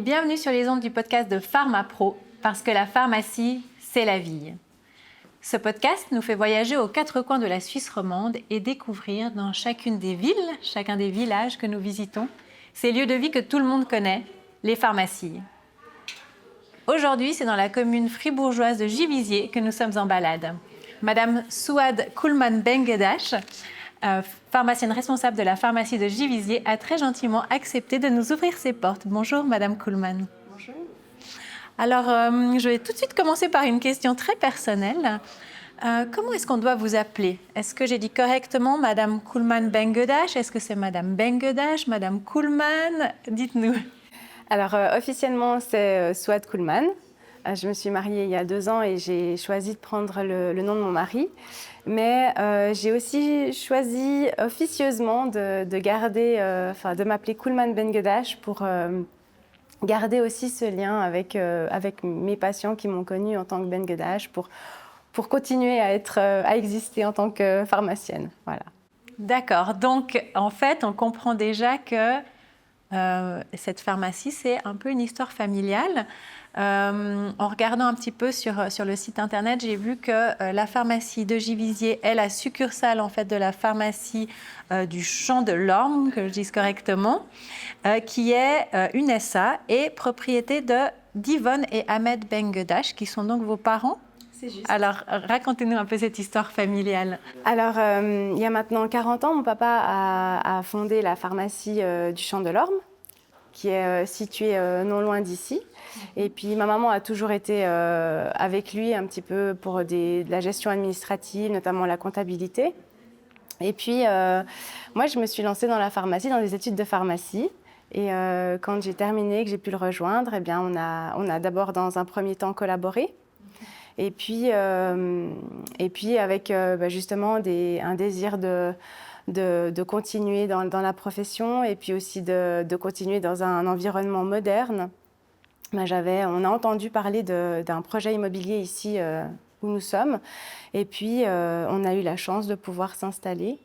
et bienvenue sur les ondes du podcast de PharmaPro, parce que la pharmacie, c'est la vie. Ce podcast nous fait voyager aux quatre coins de la Suisse romande et découvrir dans chacune des villes, chacun des villages que nous visitons, ces lieux de vie que tout le monde connaît, les pharmacies. Aujourd'hui, c'est dans la commune fribourgeoise de Givisiez que nous sommes en balade. Madame Souad Koulman-Benguedache, pharmacienne responsable de la pharmacie de Givisiez, a très gentiment accepté de nous ouvrir ses portes. Bonjour Madame Koulman. Bonjour. Alors, je vais tout de suite commencer par une question très personnelle. Comment est-ce qu'on doit vous appeler? Est-ce que j'ai dit correctement Madame Koulman-Benguedache? Est-ce que c'est Madame Benguedache, Madame Koulman? Dites-nous. Alors, officiellement, c'est Souad Koulman. Je me suis mariée il y a 2 ans et j'ai choisi de prendre le nom de mon mari. Mais j'ai aussi choisi officieusement de garder, de m'appeler Koulman-Benguedache pour garder aussi ce lien avec mes patients qui m'ont connue en tant que Benguedache pour continuer à exister en tant que pharmacienne. Voilà. D'accord. Donc, en fait, on comprend déjà que cette pharmacie, c'est un peu une histoire familiale. En regardant un petit peu sur le site internet, j'ai vu que la pharmacie de Givisiez est la succursale en fait de la pharmacie du Champ de l'Orme, que je dise correctement, qui est une SA et propriété d'Yvonne et Ahmed Benguedache, qui sont donc vos parents. C'est juste. Alors, racontez-nous un peu cette histoire familiale. Alors, il y a maintenant 40 ans, mon papa a fondé la pharmacie du Champ de l'Orme, qui est située non loin d'ici. Et puis, ma maman a toujours été avec lui un petit peu pour de la gestion administrative, notamment la comptabilité. Et puis, moi, je me suis lancée dans la pharmacie, dans des études de pharmacie. Et quand j'ai terminé, que j'ai pu le rejoindre, eh bien, on a d'abord, dans un premier temps, collaboré. Et puis avec justement un désir de continuer dans la profession et puis aussi de continuer dans un environnement moderne. On a entendu parler d'un projet immobilier ici où nous sommes. Et puis, on a eu la chance de pouvoir s'installer.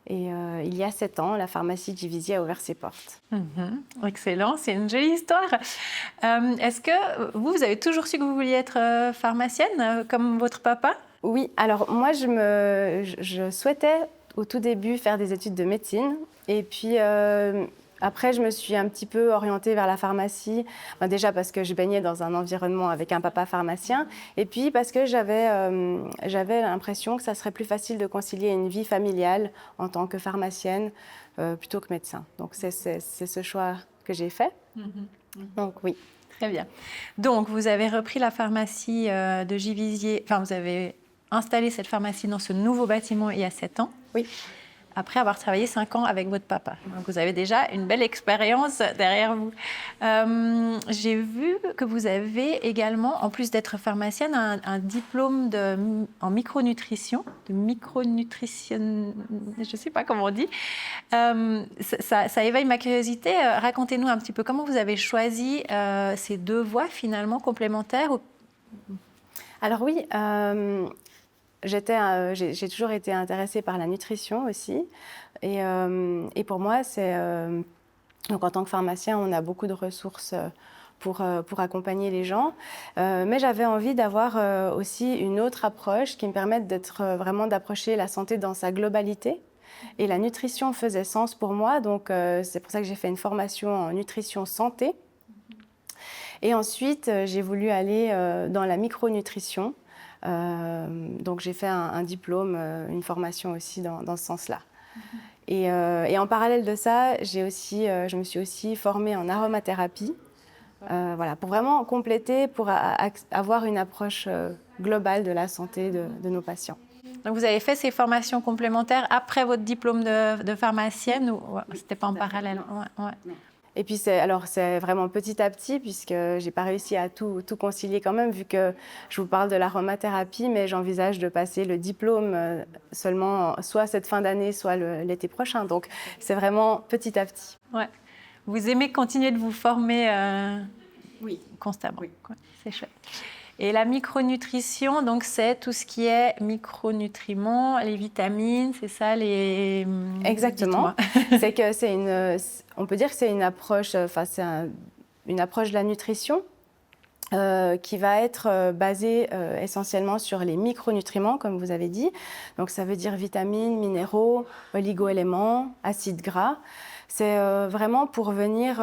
Et il y a 7 ans, la pharmacie de Givisiez a ouvert ses portes. Excellent, c'est une jolie histoire. Est-ce que vous avez toujours su que vous vouliez être pharmacienne, comme votre papa? Oui, alors moi, je souhaitais au tout début faire des études de médecine. Et puis après, je me suis un petit peu orientée vers la pharmacie. Déjà parce que je baignais dans un environnement avec un papa pharmacien. Et puis parce que j'avais l'impression que ça serait plus facile de concilier une vie familiale en tant que pharmacienne plutôt que médecin. Donc c'est ce choix que j'ai fait. Donc oui. Très bien. Donc vous avez repris la pharmacie de Givisiez, enfin vous avez installé cette pharmacie dans ce nouveau bâtiment il y a 7 ans. Oui. Après avoir travaillé 5 ans avec votre papa. Donc vous avez déjà une belle expérience derrière vous. J'ai vu que vous avez également, en plus d'être pharmacienne, un diplôme en micronutrition, je ne sais pas comment on dit. Ça éveille ma curiosité. Racontez-nous un petit peu comment vous avez choisi ces 2 voies finalement complémentaires. Alors oui, j'ai toujours été intéressée par la nutrition aussi. Et pour moi, donc en tant que pharmacien, on a beaucoup de ressources pour accompagner les gens. Mais j'avais envie d'avoir aussi une autre approche qui me permette d'approcher la santé dans sa globalité. Et la nutrition faisait sens pour moi. Donc c'est pour ça que j'ai fait une formation en nutrition santé. Et ensuite, j'ai voulu aller dans la micronutrition. Donc j'ai fait un diplôme, une formation aussi dans ce sens-là. Et en parallèle de ça, je me suis aussi formée en aromathérapie, pour vraiment compléter, pour avoir une approche globale de la santé de nos patients. Donc vous avez fait ces formations complémentaires après votre diplôme de pharmacienne ou c'était pas en parallèle? Ouais. Et puis c'est vraiment petit à petit puisque j'ai pas réussi à tout concilier quand même vu que je vous parle de l'aromathérapie, mais j'envisage de passer le diplôme seulement soit cette fin d'année, soit l'été prochain. Donc c'est vraiment petit à petit. Ouais. Vous aimez continuer de vous former oui. constamment. Oui. C'est chouette. Et la micronutrition, donc c'est tout ce qui est micronutriments, les vitamines, c'est ça les... Exactement. On peut dire que c'est une approche, une approche de la nutrition qui va être basée essentiellement sur les micronutriments, comme vous avez dit. Donc ça veut dire vitamines, minéraux, oligo-éléments, acides gras. C'est vraiment pour venir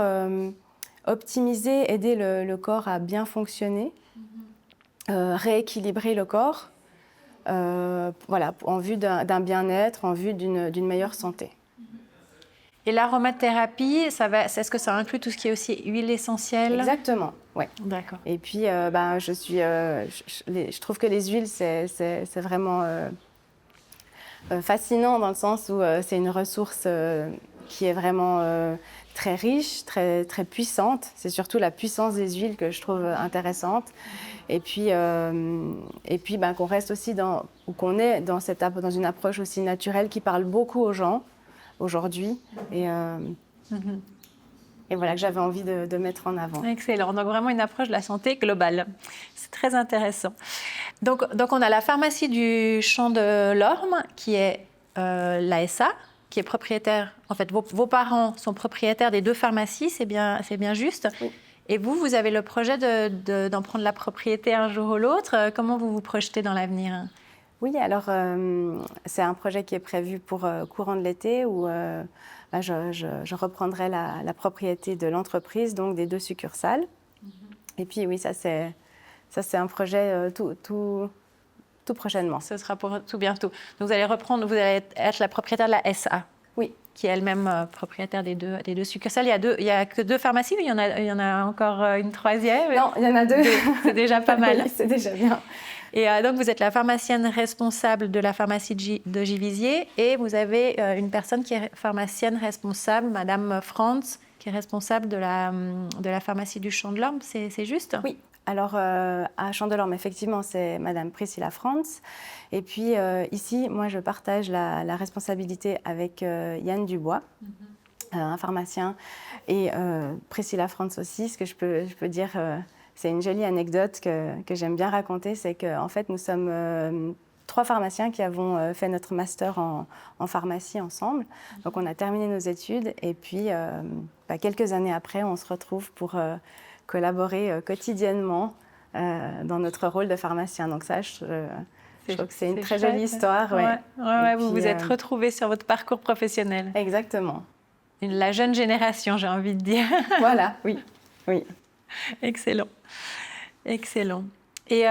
optimiser, aider le corps à bien fonctionner, rééquilibrer le corps, voilà, en vue d'un bien-être, en vue d'une meilleure santé. Et l'aromathérapie, est-ce que ça inclut tout ce qui est aussi huile essentielle? Exactement, oui. D'accord. Et puis, je trouve que les huiles, c'est vraiment fascinant dans le sens où c'est une ressource qui est vraiment très riche, très, très puissante. C'est surtout la puissance des huiles que je trouve intéressante. Et puis qu'on reste aussi qu'on est dans une approche aussi naturelle qui parle beaucoup aux gens aujourd'hui. Et voilà que j'avais envie de mettre en avant. Excellent. Donc vraiment une approche de la santé globale. C'est très intéressant. Donc on a la pharmacie du Champ de l'Orme qui est l'ASA, qui est propriétaire. En fait, vos parents sont propriétaires des 2 pharmacies, c'est bien juste. Oui. Et vous avez le projet d'en prendre la propriété un jour ou l'autre. Comment vous vous projetez dans l'avenir? Oui, alors c'est un projet qui est prévu pour courant de l'été où je reprendrai la propriété de l'entreprise, donc des 2 succursales. Et puis oui, ça c'est un projet tout prochainement. Ce sera pour tout bientôt. Donc vous allez être la propriétaire de la SA. Oui. Qui est elle-même propriétaire des deux succursales. Il y a que 2 pharmacies, ou il y en a encore une 3e? Non, il y en a 2. C'est déjà pas mal. Oui, c'est déjà bien. Et donc, vous êtes la pharmacienne responsable de la pharmacie de Givisiez et vous avez une personne qui est pharmacienne responsable, Madame Franz, qui est responsable de la pharmacie du Champ de l'Orme, c'est juste? Oui. Alors, à Champ de l'Orme, effectivement, c'est Madame Priscilla Franz. Et puis, ici, moi, je partage la responsabilité avec Yann Dubois, un pharmacien, et Priscilla Franz aussi. Ce que je peux dire, c'est une jolie anecdote que j'aime bien raconter, c'est qu'en fait, nous sommes 3 pharmaciens qui avons fait notre master en pharmacie ensemble. Donc, on a terminé nos études, et puis, quelques années après, on se retrouve pour collaborer quotidiennement dans notre rôle de pharmacien. Donc ça, je trouve que c'est une très jolie histoire. Ouais, vous vous êtes retrouvés sur votre parcours professionnel. Exactement. La jeune génération, j'ai envie de dire. Voilà, oui. Excellent. Et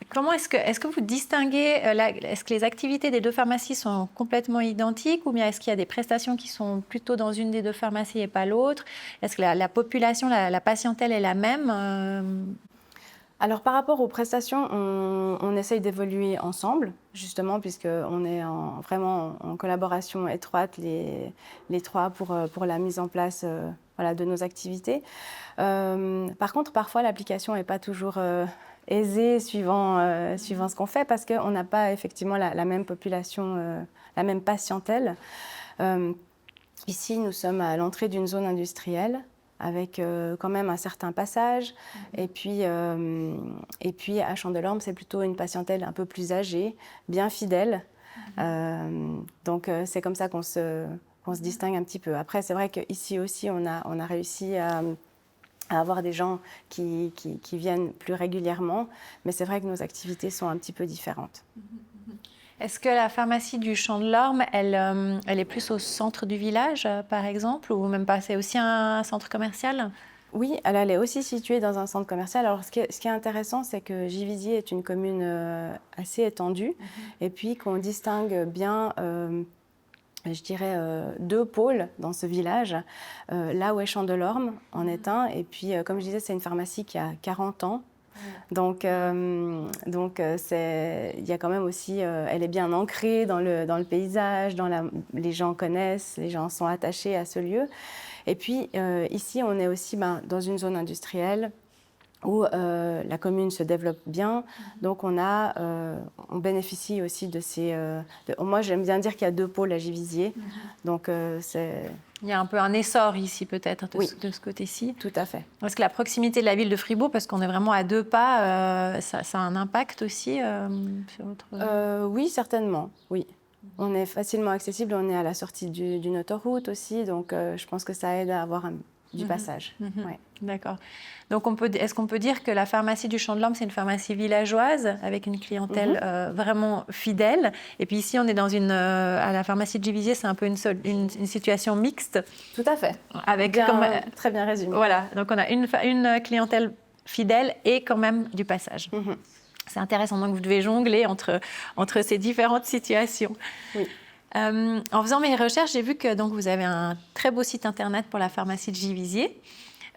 comment est-ce que vous distinguez, est-ce que les activités des 2 pharmacies sont complètement identiques ou bien est-ce qu'il y a des prestations qui sont plutôt dans une des 2 pharmacies et pas l'autre? Est-ce que la population, la patientèle est la même? Alors par rapport aux prestations, on essaye d'évoluer ensemble, justement, puisqu'on est vraiment en collaboration étroite, les 3, pour la mise en place de nos activités. Par contre, parfois, l'application n'est pas toujours aisée suivant ce qu'on fait, parce qu'on n'a pas effectivement la même population, la même patientèle. Ici, nous sommes à l'entrée d'une zone industrielle, avec quand même un certain passage. Et puis à Champ de l'Orme, c'est plutôt une patientèle un peu plus âgée, bien fidèle. Donc c'est comme ça qu'on se distingue un petit peu. Après, c'est vrai qu'ici aussi, on a réussi à avoir des gens qui viennent plus régulièrement, mais c'est vrai que nos activités sont un petit peu différentes. Est-ce que la pharmacie du Champ de l'Orme, elle est plus au centre du village, par exemple, ou même pas? C'est aussi un centre commercial? Oui, elle est aussi située dans un centre commercial. Alors, ce qui est intéressant, c'est que Givisiez est une commune assez étendue, et puis qu'on distingue bien, je dirais, 2 pôles dans ce village. Là où est Champ de l'Orme en est un, et puis, comme je disais, c'est une pharmacie qui a 40 ans. Donc, il y a quand même aussi, elle est bien ancrée dans le paysage, les gens connaissent, les gens sont attachés à ce lieu. Et puis ici, on est aussi dans une zone industrielle où la commune se développe bien. Donc on bénéficie aussi de ces... moi, j'aime bien dire qu'il y a 2 pôles à Givisiez. Donc il y a un peu un essor ici, peut-être, de ce côté-ci. Tout à fait. Parce que la proximité de la ville de Fribourg, parce qu'on est vraiment à 2 pas, ça a un impact aussi sur votre... Oui, certainement, oui. On est facilement accessible, on est à la sortie d'une autoroute aussi, donc je pense que ça aide à avoir du passage. Ouais. D'accord. Donc, est-ce qu'on peut dire que la pharmacie du Champ de l'Orme, c'est une pharmacie villageoise avec une clientèle vraiment fidèle. Et puis ici, on est à la pharmacie de Givisiez, c'est un peu une situation mixte. Tout à fait. Avec très bien résumé. Voilà. Donc, on a une clientèle fidèle et quand même du passage. C'est intéressant. Donc, vous devez jongler entre ces différentes situations. Oui. En faisant mes recherches, j'ai vu que donc, vous avez un très beau site internet pour la pharmacie de Givisiez.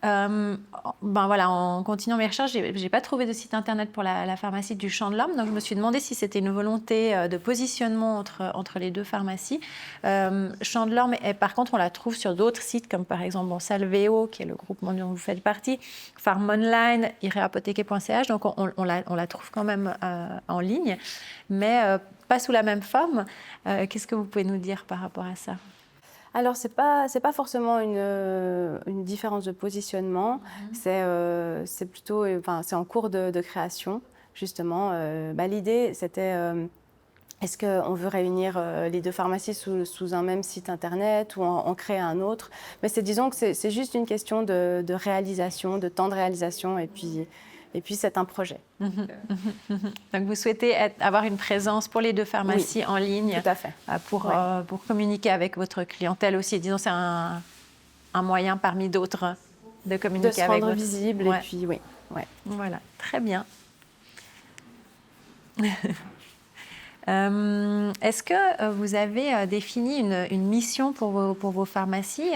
En continuant mes recherches, je n'ai pas trouvé de site internet pour la pharmacie du Champ de l'Orme. Donc, je me suis demandé si c'était une volonté de positionnement entre les deux pharmacies. Champ de l'Orme, par contre, on la trouve sur d'autres sites, comme par exemple Salvéo, qui est le groupement dont vous faites partie, Pharm Online, iréapothèque.ch. Donc, on la trouve quand même en ligne, mais pas sous la même forme. Qu'est-ce que vous pouvez nous dire par rapport à ça ? Alors, c'est pas forcément une différence de positionnement. C'est plutôt, c'est en cours de création, justement. L'idée, c'était, est-ce qu'on veut réunir les deux pharmacies sous un même site internet ou en créer un autre? Mais disons que c'est juste une question de réalisation, de temps de réalisation, et puis c'est un projet. Donc, vous souhaitez avoir une présence pour les deux pharmacies en ligne, tout à fait. Pour communiquer avec votre clientèle aussi. Disons, c'est un moyen parmi d'autres de communiquer avec de se rendre visible, et puis oui. Ouais. Voilà, très bien. Est-ce que vous avez défini une mission pour vos pharmacies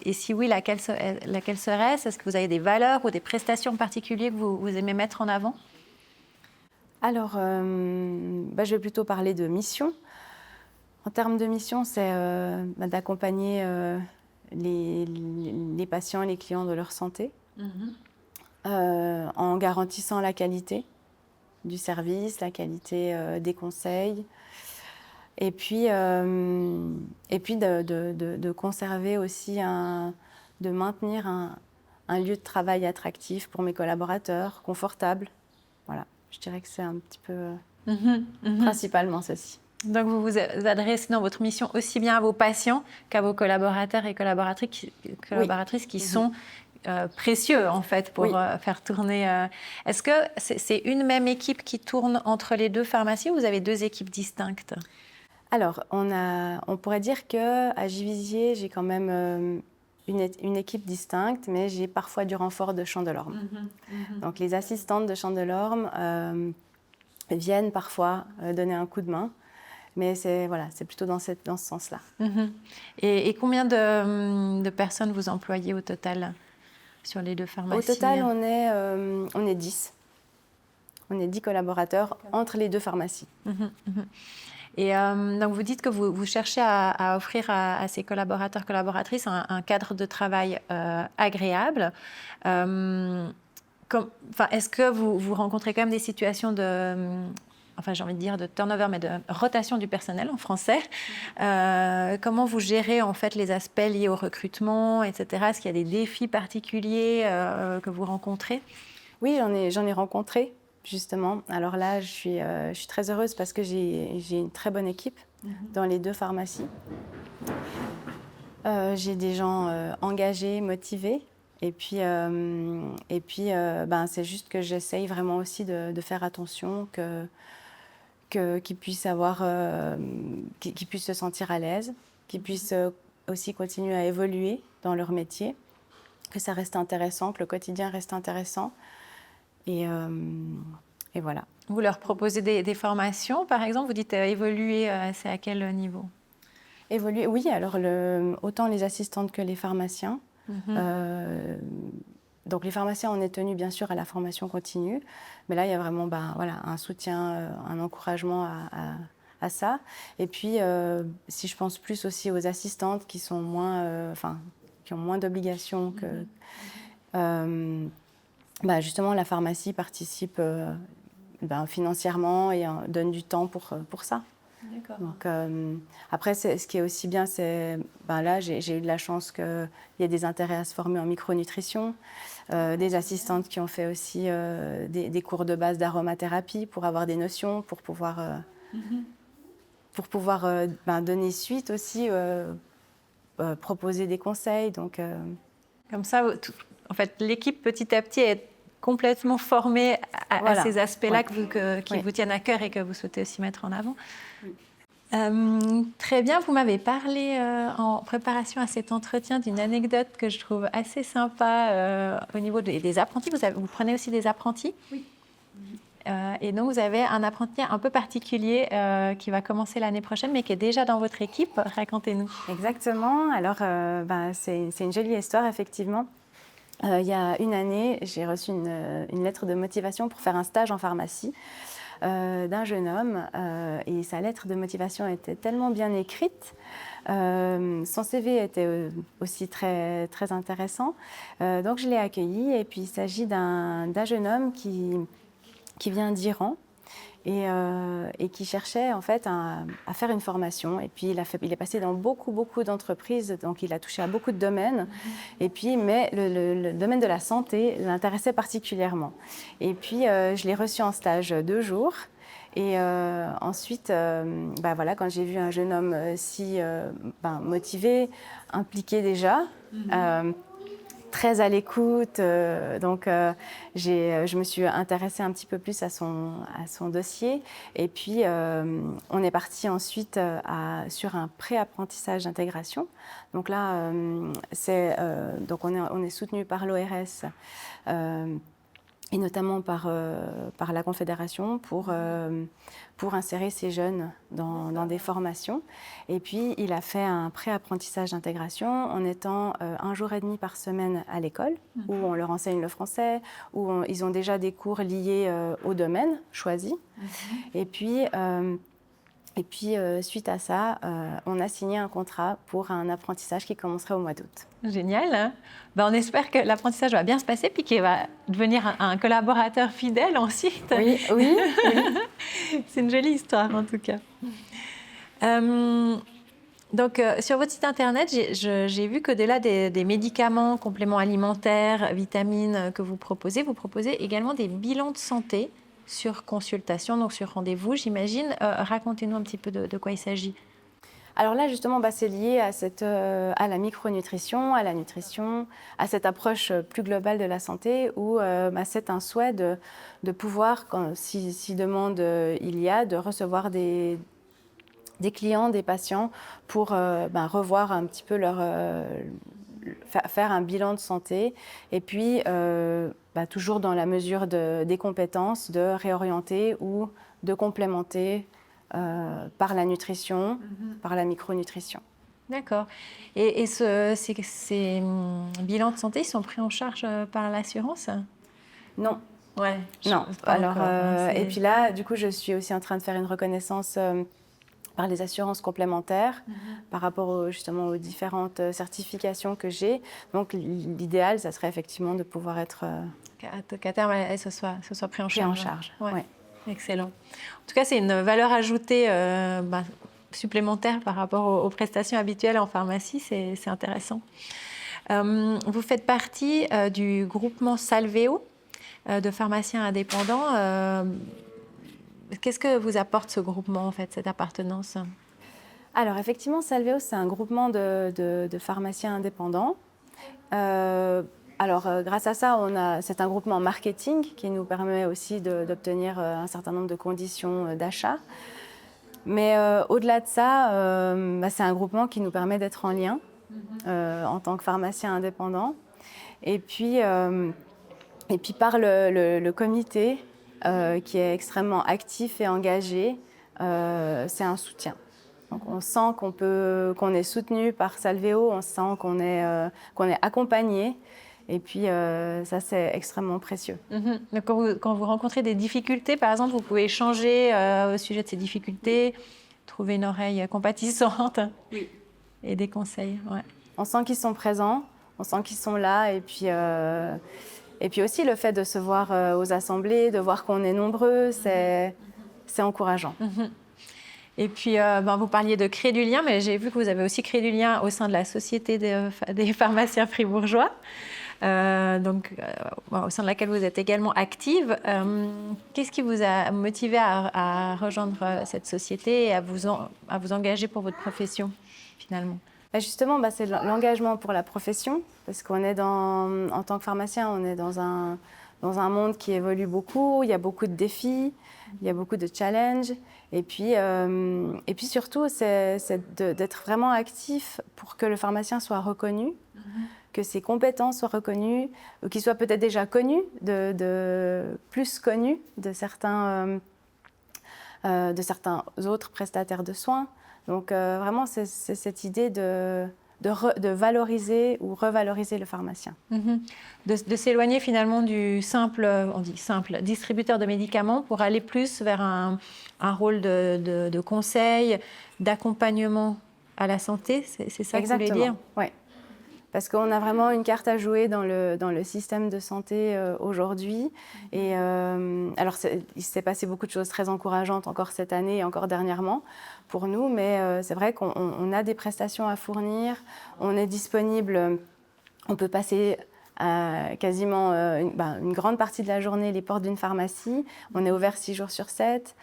et si oui, laquelle serait-ce? Est-ce que vous avez des valeurs ou des prestations particulières que vous aimez mettre en avant? Alors, je vais plutôt parler de mission. En termes de mission, c'est d'accompagner les patients et les clients de leur santé en garantissant la qualité du service, la qualité des conseils, et puis de conserver aussi, de maintenir un lieu de travail attractif pour mes collaborateurs, confortable. Voilà, je dirais que c'est un petit peu principalement ceci. Donc, vous vous adressez dans votre mission aussi bien à vos patients qu'à vos collaborateurs et collaboratrices qui sont précieux, en fait, pour faire tourner. Est-ce que c'est une même équipe qui tourne entre les deux pharmacies ou vous avez deux équipes distinctes? Alors, on pourrait dire qu'à Givisiez, j'ai quand même une équipe distincte, mais j'ai parfois du renfort de Champ de l'Orme. Donc, les assistantes de Champ de l'Orme viennent parfois donner un coup de main. Mais c'est plutôt dans ce sens-là. Et combien de personnes vous employez au total sur les deux pharmacies? Au total, on est 10. On est 10 collaborateurs entre les deux pharmacies. Et donc, vous dites que vous cherchez à offrir à ces collaborateurs, collaboratrices un cadre de travail agréable. Est-ce que vous rencontrez quand même des situations j'ai envie de dire de turnover, mais de rotation du personnel en français? Comment vous gérez en fait les aspects liés au recrutement, etc. Est-ce qu'il y a des défis particuliers que vous rencontrez? Oui, j'en ai rencontré, justement. Alors là, je suis très heureuse parce que j'ai une très bonne équipe dans les deux pharmacies. J'ai des gens engagés, motivés. Et puis c'est juste que j'essaye vraiment aussi de faire attention qu'ils puissent qu'ils puissent se sentir à l'aise, qu'ils puissent aussi continuer à évoluer dans leur métier, que ça reste intéressant, que le quotidien reste intéressant. Et voilà. Vous leur proposez des formations, par exemple? Vous dites évoluer, c'est à quel niveau? Évoluer, oui. Alors, autant les assistantes que les pharmaciens. Donc, les pharmaciens, on est tenus bien sûr à la formation continue. Mais là, il y a vraiment un soutien, un encouragement à ça. Et puis, si je pense plus aussi aux assistantes qui sont qui ont moins d'obligations que... justement, la pharmacie participe financièrement et donne du temps pour ça. D'accord. Donc, après, ce qui est aussi bien, c'est... là, j'ai eu de la chance qu'il y ait des intérêts à se former en micronutrition, des assistantes qui ont fait aussi des cours de base d'aromathérapie pour avoir des notions, pour pouvoir donner suite aussi, proposer des conseils. Donc, Comme ça, en fait, l'équipe petit à petit est complètement formée à ces aspects-là qui vous tiennent à cœur et que vous souhaitez aussi mettre en avant. Très bien, vous m'avez parlé en préparation à cet entretien d'une anecdote que je trouve assez sympa au niveau des apprentis. Vous prenez aussi des apprentis ? Oui. Et donc, vous avez un apprenti un peu particulier qui va commencer l'année prochaine, mais qui est déjà dans votre équipe. Racontez-nous. Exactement. Alors, c'est une jolie histoire, effectivement. Il y a une année, j'ai reçu une lettre de motivation pour faire un stage en pharmacie d'un jeune homme. Et sa lettre de motivation était tellement bien écrite. Son CV était aussi très, très intéressant. Donc, je l'ai accueilli. Et puis, il s'agit d'un jeune homme qui vient d'Iran et qui cherchait en fait à faire une formation. Et puis il est passé dans beaucoup d'entreprises, donc il a touché à beaucoup de domaines. Et puis, mais le domaine de la santé l'intéressait particulièrement. Et puis je l'ai reçu en stage 2 jours. Et ensuite, voilà, quand j'ai vu un jeune homme si motivé, impliqué déjà, très à l'écoute, je me suis intéressée un petit peu plus à son dossier. Et puis, on est parti ensuite sur un pré-apprentissage d'intégration. Donc là, on est soutenu par l'ORS et notamment par la Confédération pour insérer ces jeunes dans des formations. Et puis, il a fait un pré-apprentissage d'intégration en étant 1 jour et demi par semaine à l'école, où on leur enseigne le français, où ils ont déjà des cours liés au domaine choisi. Et puis, suite à ça, on a signé un contrat pour un apprentissage qui commencerait au mois d'août. Génial, hein. On espère que l'apprentissage va bien se passer puis qu'il va devenir un collaborateur fidèle ensuite. Oui. C'est une jolie histoire en tout cas. Donc, sur votre site internet, j'ai vu qu'au-delà des médicaments, compléments alimentaires, vitamines que vous proposez également des bilans de santé sur consultation, donc sur rendez-vous, j'imagine. Racontez-nous un petit peu de quoi il s'agit. Alors là, justement, c'est lié à la micronutrition, à la nutrition, à cette approche plus globale de la santé où c'est un souhait de pouvoir, si demande il y a, de recevoir des clients, des patients pour revoir un petit peu faire un bilan de santé et puis toujours dans la mesure des compétences, de réorienter ou de complémenter par la nutrition, par la micronutrition. D'accord. Et ces bilans de santé, ils sont pris en charge par l'assurance ? Non. Ouais. Non. Alors, et puis là, du coup, je suis aussi en train de faire une reconnaissance par les assurances complémentaires par rapport justement aux différentes certifications que j'ai. Donc, l'idéal, ça serait effectivement de pouvoir être... qu'à terme, ce soit pris en charge. Ouais. Excellent. En tout cas, c'est une valeur ajoutée supplémentaire par rapport aux prestations habituelles en pharmacie. C'est intéressant. Vous faites partie du groupement Salvéo de pharmaciens indépendants. Qu'est-ce que vous apporte ce groupement, en fait, cette appartenance ? Alors, effectivement, Salvéo, c'est un groupement de pharmaciens indépendants. Grâce à ça, c'est un groupement marketing qui nous permet aussi d'obtenir un certain nombre de conditions d'achat. Mais au-delà de ça, c'est un groupement qui nous permet d'être en lien en tant que pharmacien indépendant. Et puis par le comité qui est extrêmement actif et engagé, c'est un soutien. Donc on sent qu'on est soutenu par Salvéo, on sent qu'on est accompagné. Et puis, ça, c'est extrêmement précieux. Donc, quand vous rencontrez des difficultés, par exemple, vous pouvez échanger au sujet de ces difficultés, trouver une oreille compatissante et des conseils. Ouais. On sent qu'ils sont présents, on sent qu'ils sont là. Et puis aussi, le fait de se voir aux assemblées, de voir qu'on est nombreux, c'est encourageant. Et puis, vous parliez de créer du lien, mais j'ai vu que vous avez aussi créé du lien au sein de la Société des pharmaciens fribourgeois. Au sein de laquelle vous êtes également active. Qu'est-ce qui vous a motivé à rejoindre cette société et à vous engager pour votre profession, finalement ? Justement, c'est l'engagement pour la profession, parce qu'on est en tant que pharmacien, on est dans un monde qui évolue beaucoup, il y a beaucoup de défis, il y a beaucoup de challenges, et puis surtout, c'est d'être vraiment actif pour que le pharmacien soit reconnu, que ses compétences soient reconnues, ou qu'il soit peut-être déjà connu, plus connu de certains autres prestataires de soins. Donc vraiment, c'est cette idée de valoriser ou revaloriser le pharmacien. De s'éloigner finalement du simple distributeur de médicaments pour aller plus vers un rôle de conseil, d'accompagnement à la santé, c'est ça que vous voulez dire? Oui. Parce qu'on a vraiment une carte à jouer dans le système de santé aujourd'hui. Et alors, il s'est passé beaucoup de choses très encourageantes encore cette année et encore dernièrement pour nous, mais c'est vrai qu'on a des prestations à fournir, on est disponible, on peut passer quasiment une grande partie de la journée les portes d'une pharmacie, on est ouvert 6 jours sur 7,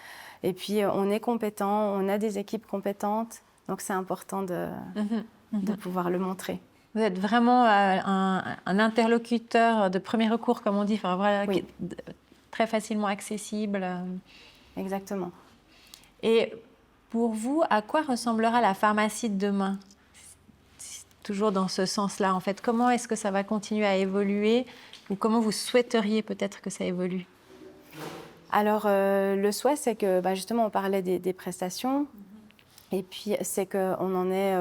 et puis on est compétent, on a des équipes compétentes, donc c'est important de pouvoir le montrer. Vous êtes vraiment un interlocuteur de premier recours, comme on dit, enfin, voilà, oui. Très facilement accessible. Exactement. Et pour vous, à quoi ressemblera la pharmacie de demain? Toujours dans ce sens-là, en fait. Comment est-ce que ça va continuer à évoluer, ou comment vous souhaiteriez peut-être que ça évolue? Alors, le souhait, c'est que justement, on parlait des prestations, et puis c'est qu'on en est,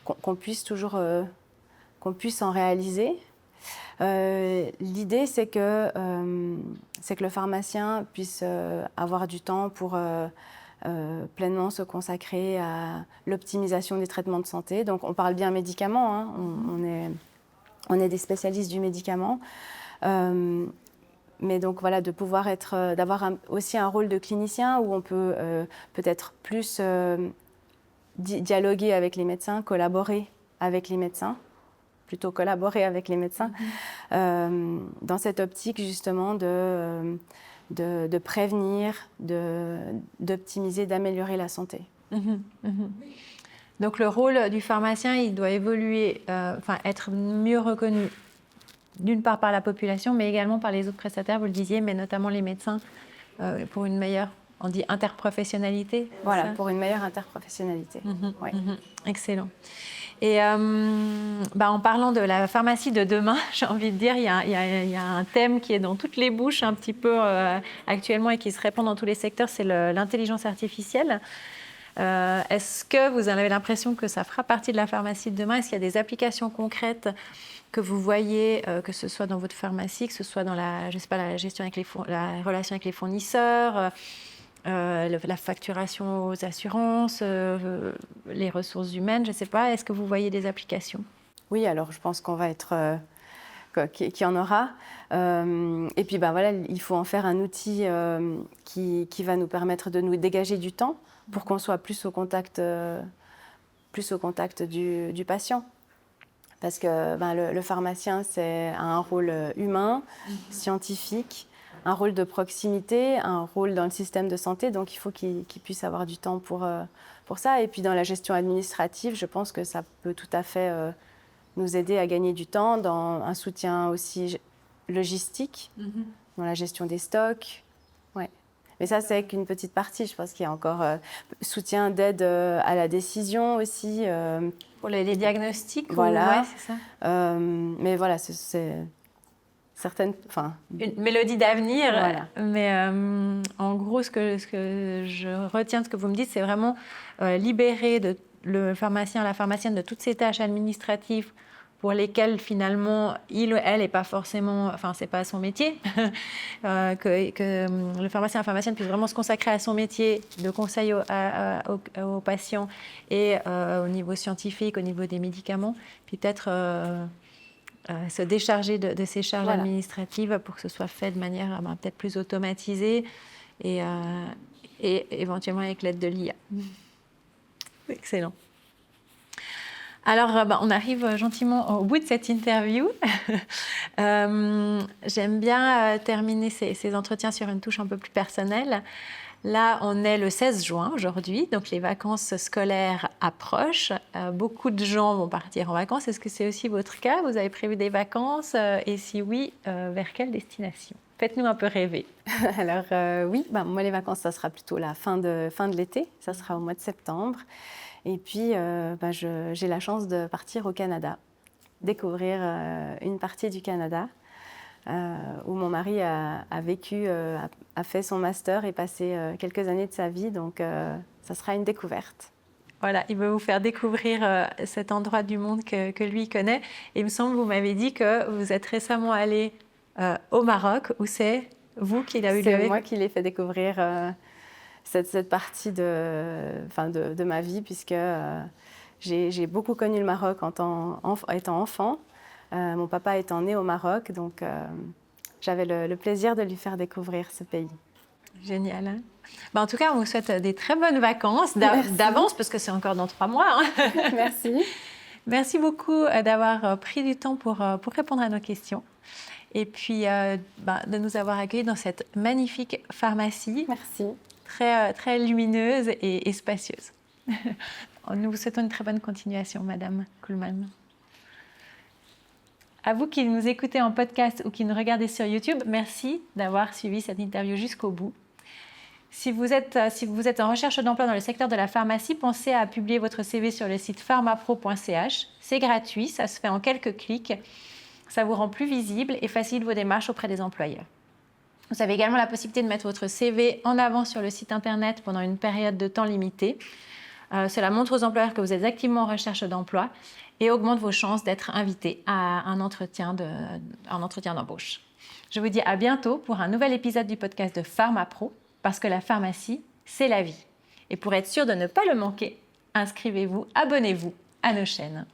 qu'on puisse toujours... qu'on puisse en réaliser. L'idée, c'est que le pharmacien puisse avoir du temps pour pleinement se consacrer à l'optimisation des traitements de santé. Donc, on parle bien médicaments, hein. On est des spécialistes du médicament. Mais donc, voilà, de pouvoir d'avoir aussi un rôle de clinicien où on peut peut-être plus dialoguer avec les médecins, collaborer avec les médecins, plutôt collaborer avec les médecins, dans cette optique justement de prévenir, d'optimiser, d'améliorer la santé. Donc le rôle du pharmacien, il doit évoluer, être mieux reconnu, d'une part par la population, mais également par les autres prestataires, vous le disiez, mais notamment les médecins, pour une meilleure, on dit interprofessionnalité. Voilà, pour une meilleure interprofessionnalité. Ouais. Excellent. Et en parlant de la pharmacie de demain, j'ai envie de dire, il y a un thème qui est dans toutes les bouches un petit peu actuellement et qui se répand dans tous les secteurs, c'est l'intelligence artificielle. Est-ce que vous avez l'impression que ça fera partie de la pharmacie de demain? Est-ce qu'il y a des applications concrètes que vous voyez, que ce soit dans votre pharmacie, que ce soit dans la gestion avec la relation avec les fournisseurs, la facturation aux assurances, les ressources humaines, je ne sais pas. Est-ce que vous voyez des applications? Oui, alors je pense qu'on va être... qu'il y en aura. Et puis voilà, il faut en faire un outil qui va nous permettre de nous dégager du temps pour qu'on soit plus au contact du patient. Parce que le pharmacien, a un rôle humain, scientifique, un rôle de proximité, un rôle dans le système de santé, donc il faut qu'il puisse avoir du temps pour ça. Et puis dans la gestion administrative, je pense que ça peut tout à fait nous aider à gagner du temps, dans un soutien aussi logistique, dans la gestion des stocks. Ouais. Mais ça, c'est qu'une petite partie. Je pense qu'il y a encore soutien d'aide à la décision aussi. Pour les diagnostics, voilà. Ouais, c'est ça. Mais voilà, c'est certaines... Une mélodie d'avenir. Voilà. Mais en gros, ce que je retiens de ce que vous me dites, c'est vraiment libérer le pharmacien, la pharmacienne de toutes ces tâches administratives pour lesquelles finalement il ou elle n'est pas forcément, c'est pas son métier, que le pharmacien, la pharmacienne puisse vraiment se consacrer à son métier de conseil aux patients et au niveau scientifique, au niveau des médicaments, puis peut-être se décharger de ces charges administratives pour que ce soit fait de manière peut-être plus automatisée et éventuellement avec l'aide de l'IA. Excellent. Alors, on arrive gentiment au bout de cette interview. J'aime bien terminer ces entretiens sur une touche un peu plus personnelle. Là, on est le 16 juin aujourd'hui, donc les vacances scolaires approchent. Beaucoup de gens vont partir en vacances. Est-ce que c'est aussi votre cas? Vous avez prévu des vacances? Et si oui, vers quelle destination? Faites-nous un peu rêver. Alors oui, moi les vacances, ça sera plutôt la fin de l'été, ça sera au mois de septembre. Et puis j'ai la chance de partir au Canada, découvrir une partie du Canada où mon mari a vécu, a fait son master et passé quelques années de sa vie, donc ça sera une découverte. Voilà, il veut vous faire découvrir cet endroit du monde que lui connaît. Et il me semble, vous m'avez dit que vous êtes récemment allé au Maroc, où c'est vous qui l'avez eu. C'est moi qui l'ai fait découvrir cette partie de ma vie, puisque j'ai beaucoup connu le Maroc étant enfant. Mon papa étant né au Maroc, donc j'avais le plaisir de lui faire découvrir ce pays. Génial. Hein? En tout cas, on vous souhaite des très bonnes vacances d'avance, parce que c'est encore dans 3 mois. Hein. Merci. Merci beaucoup d'avoir pris du temps pour répondre à nos questions. Et puis de nous avoir accueillis dans cette magnifique pharmacie. Merci. Très, très lumineuse et spacieuse. Nous vous souhaitons une très bonne continuation, Madame Kuhlmann. À vous qui nous écoutez en podcast ou qui nous regardez sur YouTube, merci d'avoir suivi cette interview jusqu'au bout. Si vous êtes en recherche d'emploi dans le secteur de la pharmacie, pensez à publier votre CV sur le site pharmapro.ch. C'est gratuit, ça se fait en quelques clics. Ça vous rend plus visible et facilite vos démarches auprès des employeurs. Vous avez également la possibilité de mettre votre CV en avant sur le site internet pendant une période de temps limitée. Cela montre aux employeurs que vous êtes activement en recherche d'emploi et augmente vos chances d'être invité à un entretien d'embauche. Je vous dis à bientôt pour un nouvel épisode du podcast de PharmaPro, parce que la pharmacie, c'est la vie. Et pour être sûr de ne pas le manquer, inscrivez-vous, abonnez-vous à nos chaînes.